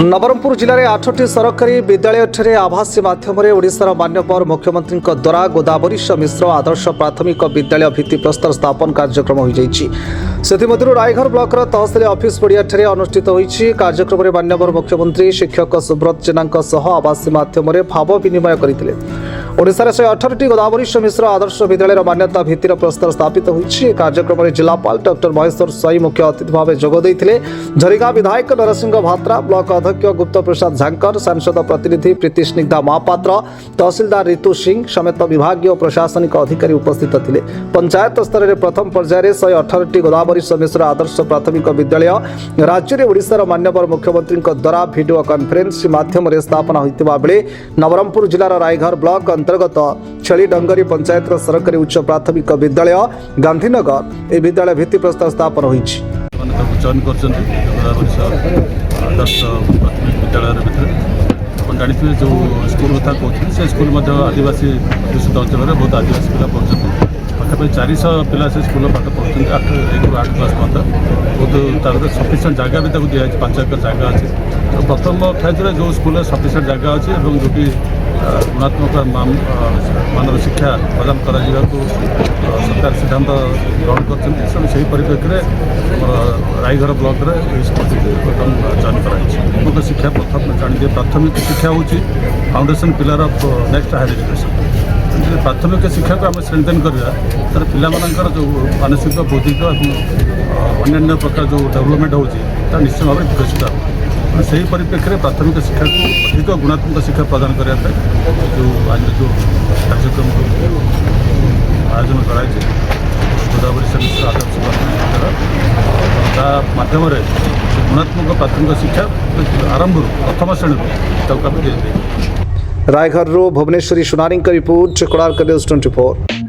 नवरंगपुर जिले में 8टी सरकारी विद्यालय आभासी माध्यम ओडिशार मान्यवर मुख्यमंत्री द्वारा गोदावरीश मिश्र आदर्श प्राथमिक विद्यालय भित्तिप्रस्तर स्थापन कार्यक्रम हो जाइए। रायघर ब्लॉक तहसिल ऑफिस पड़िया अनुष्ठित होती कार्यक्रम में मान्यवर मुख्यमंत्री शिक्षक सुब्रत जेना आभासी माध्यम भाव विनिमय करते। ओडिशार 118टी गोदावरीश मिश्र आदर्श विद्यालय मान्यता भित्तिर प्रस्तर स्थापित होती। कार्यक्रम में जिलापाल डॉक्टर महेश्वर स्वाई मुख्य अतिथि भाव जोगदेइथिले। झरिगा विधायक नरसिंह भात्रा, ब्लॉक अध्यक्ष गुप्त प्रसाद झांकर, सांसद प्रतिनिधि प्रीति स्निग्धा महापात्र, तहसीलदार ऋतु सिंह समेत विभागीय और प्रशासनिक अधिकारी उपस्थित थे। पंचायत स्तर में प्रथम पर्यायर 118टी गोदावरीश मिश्र आदर्श प्राथमिक विद्यालय राज्य में ओडिशार मान्यवर मुख्यमंत्री द्वारा वीडियो कॉन्फ्रेंस माध्यम स्थापना होता बेले नवरंगपुर जिलार रायघर ब्लॉक अंतर्गत छेली डंगरी पंचायत सरकारी उच्च प्राथमिक विद्यालय गांधीनगर यह विद्यालय भित्तिप्रस्तर स्थापन होती। चयन कर आदर्श प्राथमिक विद्यालय भितर आप जानते जो स्कूल कथा कहते से स्कूल आदिवासी अध्युषित अंचल में बहुत आदिवासी पिला पढ़ते पाखापी 400 पिला से स्कूल पाठ पढ़ते 1 ରୁ 8 क्लास पर्यटन बहुत सफिसीयंट जगह भी दिखाई 5 एकर जगह अच्छे। तो प्रथम फेज जो स्कूल सफिसीयंट जगह अच्छे और जो गुणात्मक मानव शिक्षा प्रदान कर सरकार सिद्धांत ग्रहण कर परिप्रेक्षी रायघर ब्लॉक प्रथम चयन कर शिक्षा प्रथम जानते प्राथमिक शिक्षा हूँ foundation pillar of next higher education. प्राथमिक शिक्षा को आम स्ट्रेंथेन करवा तर पिलामानंकर जो मानसिक बौद्धिक और अन्य प्रकार जो डेवलपमेंट होता निश्चित भाव विकसित हो से परिप्रेक्षी प्राथमिक शिक्षा को अधिक गुणात्मक शिक्षा प्रदान करने जो आज जो कार्यक्रम आयोजन कराई गोदावरी मिश्र आदर्श प्राथमिक विद्यालय माध्यम गुणात्मक प्राथमिक शिक्षा आरंभ प्रथम श्रेणी तक रायघर भुवनेश्वरी सुनारी रिपोर्ट कोणार्क न्यूज 24।